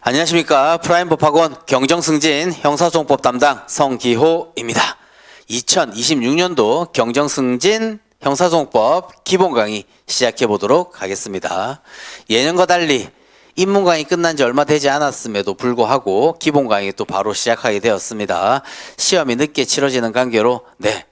안녕하십니까. 프라임법학원 경정승진 형사소송법 담당 성기호입니다. 2026년도 경정승진 형사소송법 기본 강의 시작해 보도록 하겠습니다. 예년과 달리 입문 강의 끝난 지 얼마 되지 않았음에도 불구하고 기본 강의 또 바로 시작하게 되었습니다. 시험이 늦게 치러지는 관계로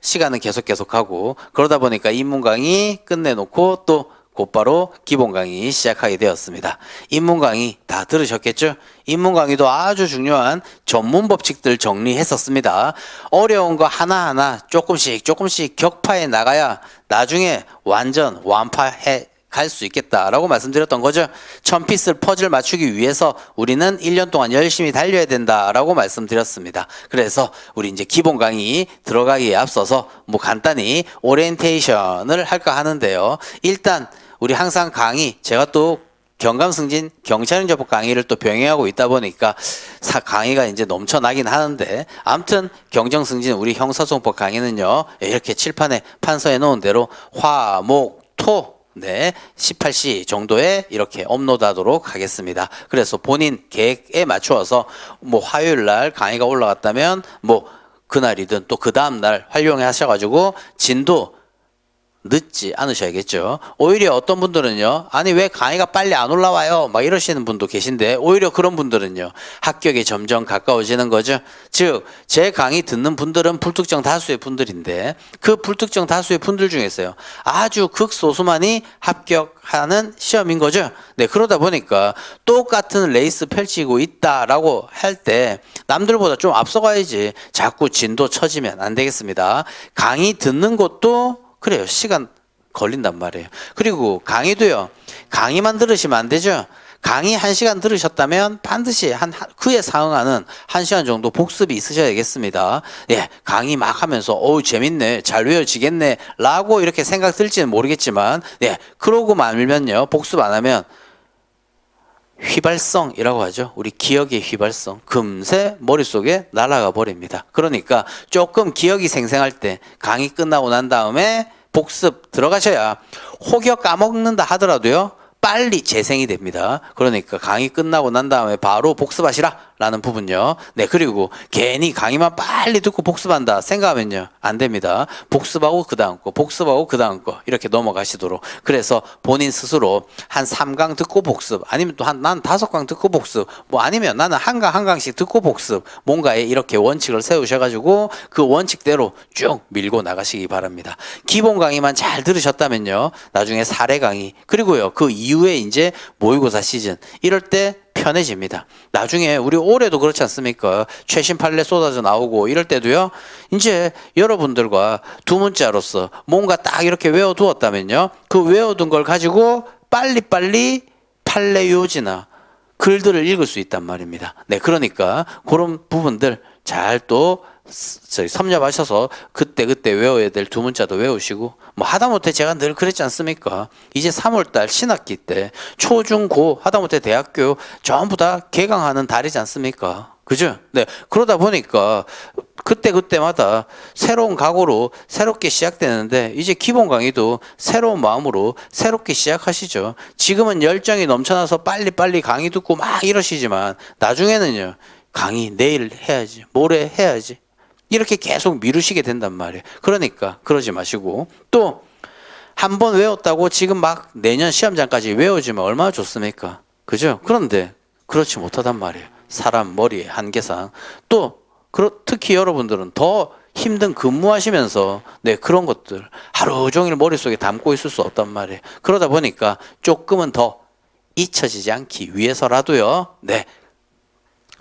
시간은 계속하고 그러다 보니까 입문 강의 끝내놓고 또 곧바로 기본 강의 시작하게 되었습니다. 입문 강의 다 들으셨겠죠? 입문 강의도 아주 중요한 전문 법칙들 정리했었습니다. 어려운 거 하나하나 조금씩 격파해 나가야 나중에 완전 완파해 갈 수 있겠다라고 말씀드렸던 거죠. 1000피스 퍼즐 맞추기 위해서 우리는 1년 동안 열심히 달려야 된다라고 말씀드렸습니다. 그래서 우리 이제 기본 강의 들어가기에 앞서서 간단히 오리엔테이션을 할까 하는데요. 일단 우리 항상 강의, 제가 또 경감승진 경찰행정법 강의를 또 병행하고 있다 보니까 강의가 이제 넘쳐나긴 하는데, 아무튼 경정승진 우리 형사소송법 강의는요, 이렇게 칠판에 판서해 놓은 대로 화, 목, 토 18시 정도에 이렇게 업로드하도록 하겠습니다. 그래서 본인 계획에 맞추어서 화요일 날 강의가 올라갔다면 그날이든 또 그 다음 날 활용해 하셔가지고 진도 늦지 않으셔야겠죠. 오히려 어떤 분들은요, 아니 왜 강의가 빨리 안 올라와요 막 이러시는 분도 계신데, 오히려 그런 분들은요 합격이 점점 가까워지는 거죠. 즉 제 강의 듣는 분들은 불특정 다수의 분들인데, 그 불특정 다수의 분들 중에서요 아주 극소수만이 합격하는 시험인 거죠. 그러다 보니까 똑같은 레이스 펼치고 있다라고 할 때 남들보다 좀 앞서가야지 자꾸 진도 처지면 안 되겠습니다. 강의 듣는 것도 그래요, 시간 걸린단 말이에요. 그리고 강의도요, 강의만 들으시면 안 되죠. 강의 1시간 들으셨다면 반드시 그에 상응하는 1시간 정도 복습이 있으셔야겠습니다. 강의 막 하면서 재밌네, 잘 외워지겠네 라고 이렇게 생각 들지는 모르겠지만, 그러고 말면요, 복습 안 하면 휘발성이라고 하죠. 우리 기억의 휘발성. 금세 머릿속에 날아가 버립니다. 그러니까 조금 기억이 생생할 때 강의 끝나고 난 다음에 복습 들어가셔야 혹여 까먹는다 하더라도요 빨리 재생이 됩니다. 그러니까 강의 끝나고 난 다음에 바로 복습하시라 라는 부분요. 그리고 괜히 강의만 빨리 듣고 복습한다 생각하면요 안 됩니다. 복습하고 그 다음 거, 복습하고 그 다음 거 이렇게 넘어가시도록. 그래서 본인 스스로 한 3강 듣고 복습, 아니면 또 난 5강 듣고 복습, 아니면 나는 한 강씩 듣고 복습, 뭔가에 이렇게 원칙을 세우셔가지고 그 원칙대로 쭉 밀고 나가시기 바랍니다. 기본 강의만 잘 들으셨다면요 나중에 사례 강의, 그리고요 그 이후에 이제 모의고사 시즌 이럴 때 편해집니다. 나중에 우리 올해도 그렇지 않습니까? 최신 판례 쏟아져 나오고 이럴 때도요, 이제 여러분들과 두문자로서 뭔가 딱 이렇게 외워두었다면요, 그 외워둔 걸 가지고 빨리빨리 판례 요지나 글들을 읽을 수 있단 말입니다. 그러니까 그런 부분들 잘 또 섭렵하셔서 그때 외워야 될 두문자도 외우시고, 하다못해 제가 늘 그랬지 않습니까? 이제 3월달 신학기 때 초, 중, 고, 하다못해 대학교 전부 다 개강하는 달이지 않습니까? 그죠? 그러다 보니까 그때마다 새로운 각오로 새롭게 시작되는데, 이제 기본 강의도 새로운 마음으로 새롭게 시작하시죠. 지금은 열정이 넘쳐나서 빨리 강의 듣고 막 이러시지만 나중에는요, 강의 내일 해야지, 모레 해야지, 이렇게 계속 미루시게 된단 말이에요. 그러니까 그러지 마시고, 또 한 번 외웠다고 지금 막 내년 시험장까지 외워주면 얼마나 좋습니까? 그죠? 그런데 그렇지 못하단 말이에요. 사람 머리의 한계상. 또 특히 여러분들은 더 힘든 근무하시면서 그런 것들 하루 종일 머릿속에 담고 있을 수 없단 말이에요. 그러다 보니까 조금은 더 잊혀지지 않기 위해서라도요,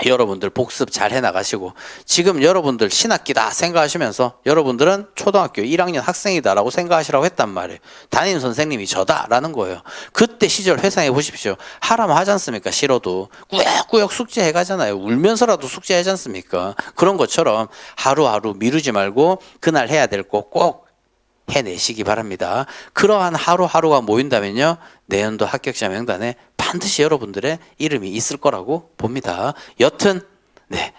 여러분들 복습 잘 해나가시고, 지금 여러분들 신학기다 생각하시면서 여러분들은 초등학교 1학년 학생이다라고 생각하시라고 했단 말이에요. 담임 선생님이 저다라는 거예요. 그때 시절 회상해 보십시오. 하라면 하지 않습니까? 싫어도 꾸역꾸역 숙제해 가잖아요. 울면서라도 숙제하지 않습니까? 그런 것처럼 하루하루 미루지 말고 그날 해야 될 거 꼭 해내시기 바랍니다. 그러한 하루하루가 모인다면요, 내년도 합격자 명단에 반드시 여러분들의 이름이 있을 거라고 봅니다. 여튼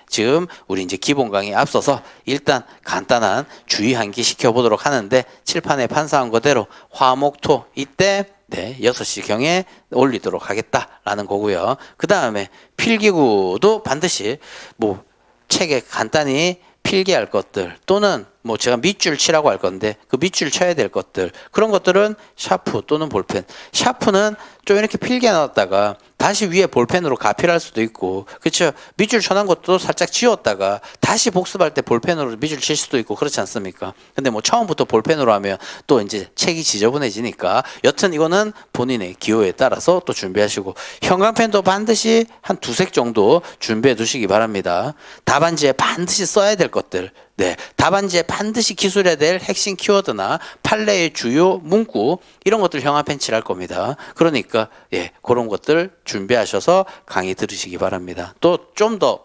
지금 우리 이제 기본 강의 앞서서 일단 간단한 주의 환기 시켜보도록 하는데, 칠판에 판사한 거대로 화목토 이때 네, 6시경에 올리도록 하겠다라는 거고요. 그 다음에 필기구도 반드시 뭐 책에 간단히 필기할 것들 또는 뭐 제가 밑줄 치라고 할 건데 그 밑줄 쳐야 될 것들 그런 것들은 샤프 또는 볼펜. 샤프는 좀 이렇게 필기해 놨다가 다시 위에 볼펜으로 가필할 수도 있고 그렇죠. 밑줄 쳐놓은 것도 살짝 지웠다가 다시 복습할 때 볼펜으로 밑줄 칠 수도 있고 그렇지 않습니까? 근데 뭐 처음부터 볼펜으로 하면 또 이제 책이 지저분해지니까 여튼 이거는 본인의 기호에 따라서 또 준비하시고 형광펜도 반드시 한 2색 정도 준비해 두시기 바랍니다. 답안지에 반드시 써야 될 것들 네, 답안지에 반드시 기술해야 될 핵심 키워드나 판례의 주요 문구 이런 것들 형광펜 칠할 겁니다. 그러니까 예, 그런 것들 준비하셔서 강의 들으시기 바랍니다. 또 좀 더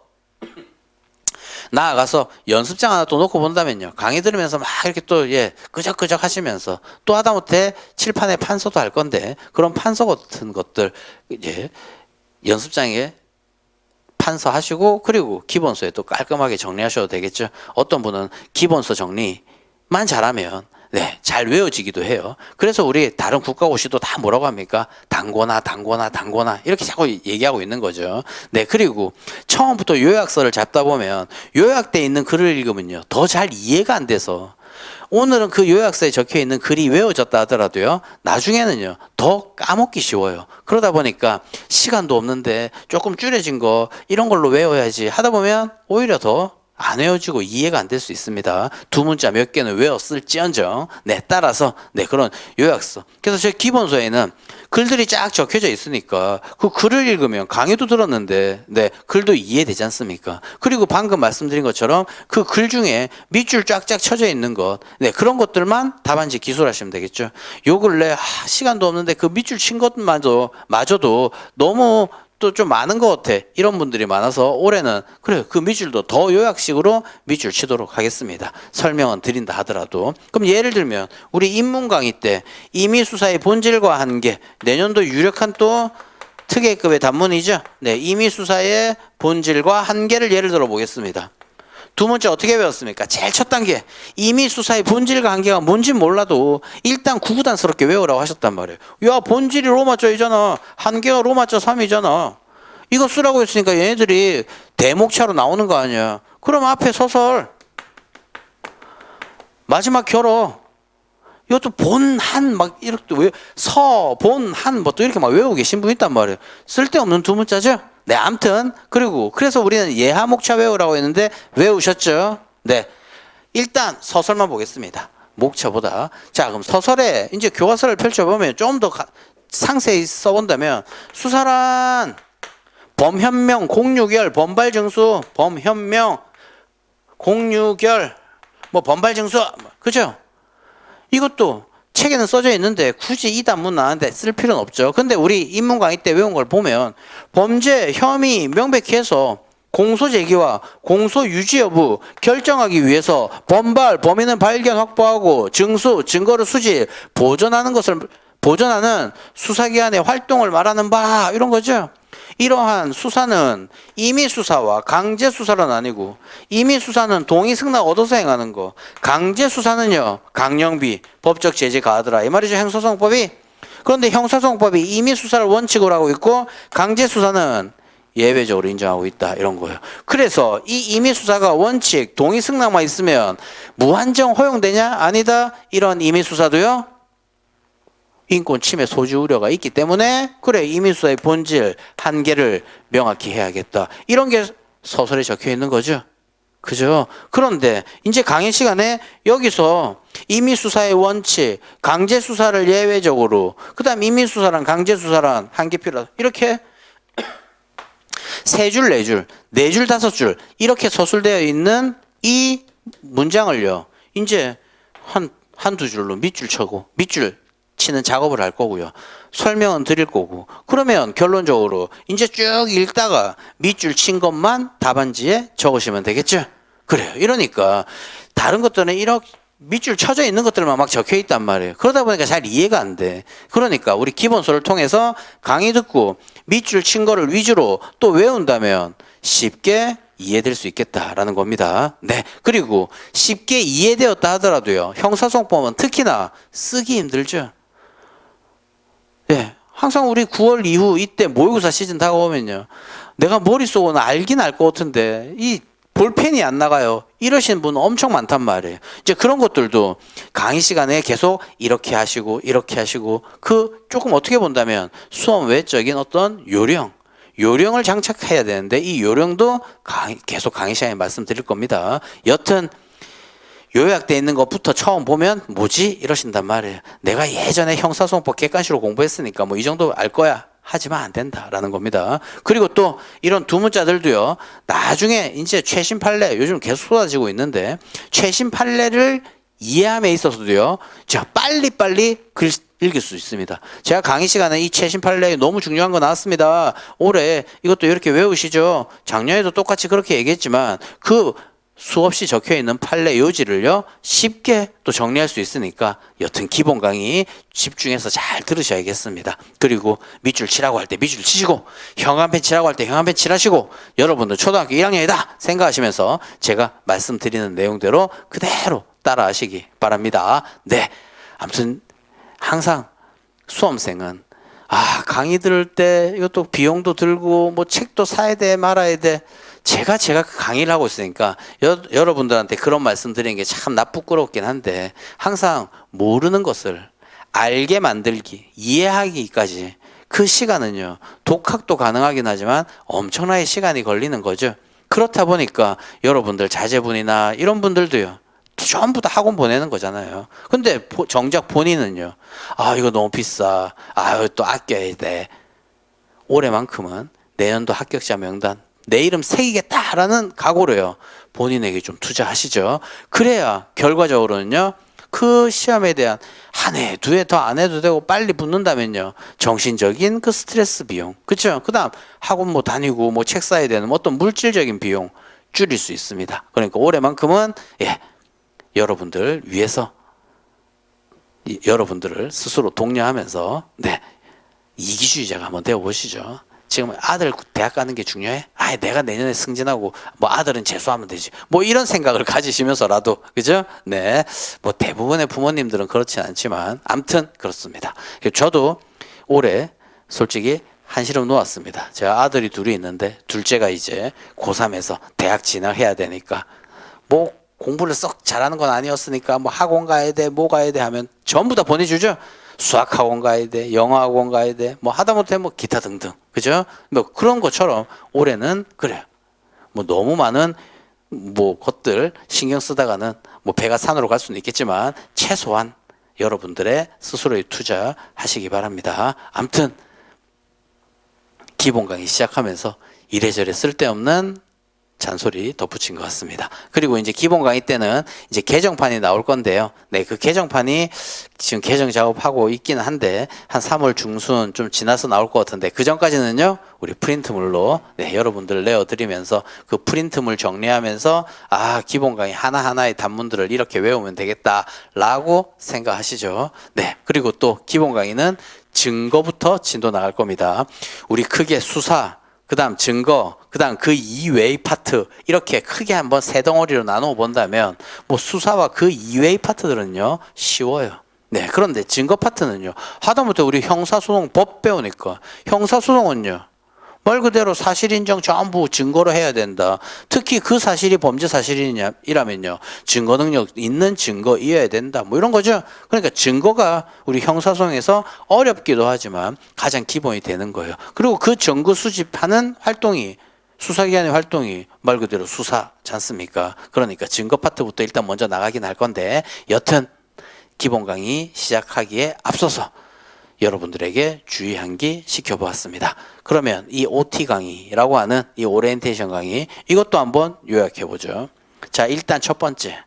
나아가서 연습장 하나 또 놓고 본다면요. 강의 들으면서 막 이렇게 또 예, 끄적끄적 하시면서 또 하다못해 칠판에 판서도 할 건데 그런 판서 같은 것들 예, 연습장에 판서하시고 그리고 기본서에 또 깔끔하게 정리하셔도 되겠죠. 어떤 분은 기본서 정리만 잘하면 네, 잘 외워지기도 해요. 그래서 우리 다른 국가고시도 다 뭐라고 합니까? 단거나 이렇게 자꾸 얘기하고 있는 거죠. 네, 그리고 처음부터 요약서를 잡다 보면 요약돼 있는 글을 읽으면요. 더 잘 이해가 안 돼서 오늘은 그 요약서에 적혀 있는 글이 외워졌다 하더라도요. 나중에는요. 더 까먹기 쉬워요. 그러다 보니까 시간도 없는데 조금 줄여진 거 이런 걸로 외워야지 하다 보면 오히려 더 안 외워지고 이해가 안 될 수 있습니다. 두 문자 몇 개는 외웠을지언정 네 따라서 네 그런 요약서. 그래서 제 기본서에는 글들이 쫙 적혀져 있으니까 그 글을 읽으면 강의도 들었는데 네 글도 이해되지 않습니까? 그리고 방금 말씀드린 것처럼 그 글 중에 밑줄 쫙쫙 쳐져 있는 것 네 그런 것들만 답안지 기술하시면 되겠죠. 요 근래 시간도 없는데 그 밑줄 친 것마저도 너무 또 좀 많은 것 같아. 이런 분들이 많아서 올해는 그래요. 그 밑줄도 더 요약식으로 밑줄 치도록 하겠습니다. 설명은 드린다 하더라도. 그럼 예를 들면 우리 인문 강의 때 임의수사의 본질과 한계 내년도 유력한 또 특혜급의 단문이죠. 네, 임의수사의 본질과 한계를 예를 들어 보겠습니다. 두 문제 어떻게 배웠습니까? 제일 첫 단계 임의수사의 본질과 한계가 뭔지 몰라도 일단 구구단스럽게 외우라고 하셨단 말이에요. 야 본질이 로마자이잖아. 한계가 로마자 3이잖아. 이거 쓰라고 했으니까 얘네들이 대목차로 나오는 거 아니야. 그럼 앞에 서설 마지막 결어 이것도 본한 막 이렇게 본한 뭐 또 이렇게 막 외우고 계신 분 있단 말이에요. 쓸데없는 두 문자죠. 네, 암튼 그리고 그래서 우리는 예하목차 외우라고 했는데 외우셨죠? 네, 일단 서설만 보겠습니다. 목차보다. 자, 그럼 서설에 이제 교과서를 펼쳐보면 좀 더 상세히 써본다면 수사란 범현명, 공유결, 번발증수, 범현명, 공유결, 뭐 번발증수, 그죠? 이것도 책에는 써져 있는데 굳이 이 단문 나왔는데 쓸 필요는 없죠. 근데 우리 인문 강의 때 외운 걸 보면 범죄, 혐의 명백히 해서 공소 제기와 공소 유지 여부 결정하기 위해서 번발, 범인은 발견 확보하고 증수, 증거를 수집, 보존하는 수사기관의 활동을 말하는 바 이런 거죠. 이러한 수사는 임의수사와 강제수사는 아니고 임의수사는 동의승낙 얻어서 행하는 거 강제수사는요 강령비 법적 제재 가하더라 이 말이죠. 형사소송법이. 그런데 형사소송법이 임의수사를 원칙으로 하고 있고 강제수사는 예외적으로 인정하고 있다 이런 거예요. 그래서 이 임의수사가 원칙 동의승낙만 있으면 무한정 허용되냐? 아니다. 이런 임의수사도요 인권 침해 소지 우려가 있기 때문에 그래 임의수사의 본질 한계를 명확히 해야겠다. 이런 게 서설에 적혀 있는 거죠. 그죠? 그런데 이제 강의 시간에 여기서 임의수사의 원칙, 강제수사를 예외적으로 그다음 임의수사랑 강제수사랑 한계 필요하다. 이렇게 세 줄, 네 줄, 네 줄, 다섯 줄 이렇게 서술되어 있는 이 문장을요. 이제 한두 줄로 밑줄 쳐고 밑줄 치는 작업을 할 거고요. 설명은 드릴 거고. 그러면 결론적으로 이제 쭉 읽다가 밑줄 친 것만 답안지에 적으시면 되겠죠? 그래요. 이러니까 다른 것들은 이렇게 밑줄 쳐져 있는 것들만 막 적혀 있단 말이에요. 그러다 보니까 잘 이해가 안 돼. 그러니까 우리 기본서를 통해서 강의 듣고 밑줄 친 거를 위주로 또 외운다면 쉽게 이해될 수 있겠다라는 겁니다. 네. 그리고 쉽게 이해되었다 하더라도요. 형사소송법은 특히나 쓰기 힘들죠. 예, 항상 우리 9월 이후 이때 모의고사 시즌 다가오면요. 내가 머릿속은 알긴 알 것 같은데 이 볼펜이 안 나가요. 이러신 분 엄청 많단 말이에요. 이제 그런 것들도 강의 시간에 계속 이렇게 하시고 이렇게 하시고 그 조금 어떻게 본다면 수험 외적인 어떤 요령을 장착해야 되는데 이 요령도 계속 강의 시간에 말씀드릴 겁니다. 여튼 요약돼 있는 것부터 처음 보면 뭐지? 이러신단 말이에요. 내가 예전에 형사소송법 객관식으로 공부했으니까 뭐 이 정도 알 거야. 하지만 안 된다라는 겁니다. 그리고 또 이런 두 문자들도요. 나중에 이제 최신 판례 요즘 계속 쏟아지고 있는데 최신 판례를 이해함에 있어서도요. 자, 빨리빨리 읽을 수 있습니다. 제가 강의 시간에 이 최신 판례 너무 중요한 거 나왔습니다. 올해 이것도 이렇게 외우시죠. 작년에도 똑같이 그렇게 얘기했지만 그 수없이 적혀있는 판례 요지를요 쉽게 또 정리할 수 있으니까 여튼 기본 강의 집중해서 잘 들으셔야겠습니다. 그리고 밑줄 치라고 할 때 밑줄 치시고 형광펜 치라고 할 때 형광펜 칠하시고 여러분들 초등학교 1학년이다 생각하시면서 제가 말씀드리는 내용대로 그대로 따라 하시기 바랍니다. 네, 아무튼 항상 수험생은 강의 들을 때 이것도 비용도 들고 뭐 책도 사야 돼 말아야 돼. 제가 강의를 하고 있으니까 여러분들한테 그런 말씀 드리는 게 참 부끄럽긴 한데 항상 모르는 것을 알게 만들기, 이해하기까지 그 시간은요. 독학도 가능하긴 하지만 엄청나게 시간이 걸리는 거죠. 그렇다 보니까 여러분들 자제분이나 이런 분들도요. 전부 다 학원 보내는 거잖아요. 근데 정작 본인은요. 이거 너무 비싸. 또 아껴야 돼. 올해만큼은 내년도 합격자 명단 내 이름 새기겠다라는 각오로요. 본인에게 좀 투자하시죠. 그래야 결과적으로는요. 그 시험에 대한 한 해, 두 해 더 안 해도 되고 빨리 붙는다면요. 정신적인 그 스트레스 비용. 그렇죠? 그다음 학원 뭐 다니고 뭐 책 사야 되는 어떤 물질적인 비용 줄일 수 있습니다. 그러니까 올해만큼은 여러분들 위해서 여러분들을 스스로 독려하면서 이기주의자가 한번 되어보시죠. 지금 아들 대학 가는 게 중요해? 내가 내년에 승진하고 뭐 아들은 재수하면 되지. 뭐 이런 생각을 가지시면서라도 그죠? 네, 뭐 대부분의 부모님들은 그렇진 않지만 아무튼 그렇습니다. 저도 올해 솔직히 한시름 놓았습니다. 제가 아들이 둘이 있는데 둘째가 이제 고3에서 대학 진학해야 되니까 뭐 공부를 썩 잘하는 건 아니었으니까 뭐 학원 가야 돼, 뭐 가야 돼 하면 전부 다 보내주죠. 수학 학원 가야 돼, 영어 학원 가야 돼, 뭐 하다못해 뭐 기타 등등, 그죠? 뭐 그런 것처럼 올해는 그래요. 뭐 너무 많은 뭐 것들 신경 쓰다가는 뭐 배가 산으로 갈 수는 있겠지만 최소한 여러분들의 스스로의 투자하시기 바랍니다. 아무튼 기본 강의 시작하면서 이래저래 쓸데없는 잔소리 덧붙인 것 같습니다. 그리고 이제 기본 강의 때는 이제 개정판이 나올 건데요. 그 개정판이 지금 개정 작업하고 있기는 한데 한 3월 중순 좀 지나서 나올 것 같은데 그 전까지는요 우리 프린트물로 여러분들 내어드리면서 그 프린트물 정리하면서 기본 강의 하나하나의 단문들을 이렇게 외우면 되겠다라고 생각하시죠. 그리고 또 기본 강의는 증거부터 진도 나갈 겁니다. 우리 크게 수사, 그 다음 증거, 그 다음 그 이외의 파트 이렇게 크게 한번 세 덩어리로 나누어 본다면 뭐 수사와 그 이외의 파트들은요 쉬워요. 그런데 증거 파트는요 하다못해 우리 형사소송 법 배우니까 형사소송은요 말 그대로 사실 인정 전부 증거로 해야 된다. 특히 그 사실이 범죄 사실이라면요 증거 능력 있는 증거이어야 된다. 뭐 이런 거죠. 그러니까 증거가 우리 형사소송에서 어렵기도 하지만 가장 기본이 되는 거예요. 그리고 그 증거 수집하는 활동이 수사기관의 활동이 말 그대로 수사지 않습니까? 그러니까 증거 파트부터 일단 먼저 나가긴 할 건데 여튼 기본 강의 시작하기에 앞서서 여러분들에게 주의한기 시켜보았습니다. 그러면 이 OT 강의라고 하는 이 오리엔테이션 강의 이것도 한번 요약해보죠. 자, 일단 첫 번째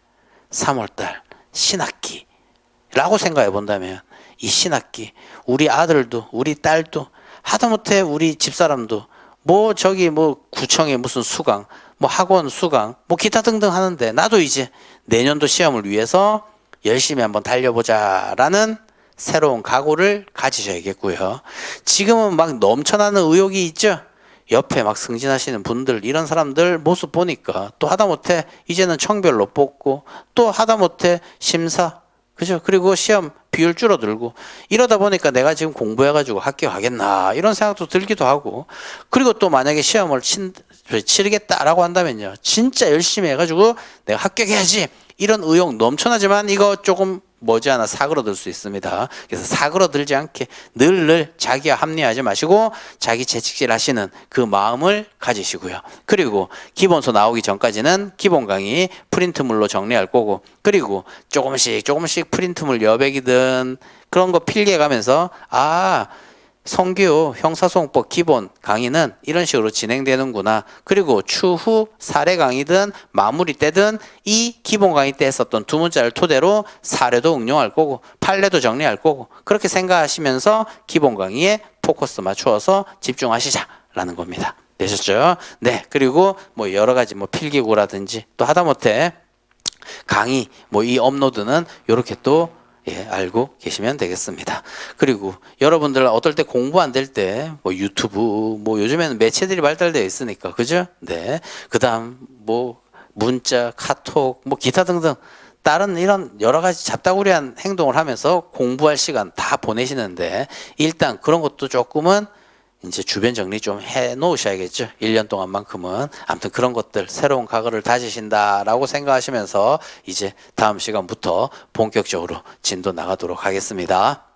3월달 신학기라고 생각해 본다면 이 신학기 우리 아들도 우리 딸도 하다못해 우리 집사람도 뭐 저기 뭐 구청에 무슨 수강 뭐 학원 수강 뭐 기타 등등 하는데 나도 이제 내년도 시험을 위해서 열심히 한번 달려보자라는 새로운 각오를 가지셔야겠고요. 지금은 막 넘쳐나는 의욕이 있죠. 옆에 막 승진하시는 분들 이런 사람들 모습 보니까 또 하다못해 이제는 청별로 뽑고 또 하다못해 심사 그죠? 그리고 시험 비율 줄어들고 이러다 보니까 내가 지금 공부해가지고 합격하겠나 이런 생각도 들기도 하고 그리고 또 만약에 시험을 치르겠다라고 한다면요. 진짜 열심히 해가지고 내가 합격해야지 이런 의욕 넘쳐나지만 이거 조금 머지않아 사그러들 수 있습니다. 그래서 사그러들지 않게 늘 자기와 합리화하지 마시고 자기 재직질 하시는 그 마음을 가지시고요. 그리고 기본서 나오기 전까지는 기본 강의 프린트물로 정리할 거고 그리고 조금씩 프린트물 여백이든 그런 거 필기해가면서 성교 형사소송법 기본 강의는 이런 식으로 진행되는구나. 그리고 추후 사례 강의든 마무리 때든 이 기본 강의 때 했었던 두 문자를 토대로 사례도 응용할 거고 판례도 정리할 거고 그렇게 생각하시면서 기본 강의에 포커스 맞추어서 집중하시자라는 겁니다. 되셨죠? 네. 그리고 뭐 여러 가지 뭐 필기구라든지 또 하다못해 강의 이 업로드는 이렇게 또 알고 계시면 되겠습니다. 그리고 여러분들 어떨 때 공부 안 될 때 유튜브 요즘에는 매체들이 발달되어 있으니까 그죠? 네. 그다음 문자, 카톡 기타 등등 다른 이런 여러 가지 잡다구리한 행동을 하면서 공부할 시간 다 보내시는데 일단 그런 것도 조금은 이제 주변 정리 좀 해 놓으셔야겠죠. 1년 동안만큼은. 아무튼 그런 것들 새로운 각오를 다지신다라고 생각하시면서 이제 다음 시간부터 본격적으로 진도 나가도록 하겠습니다.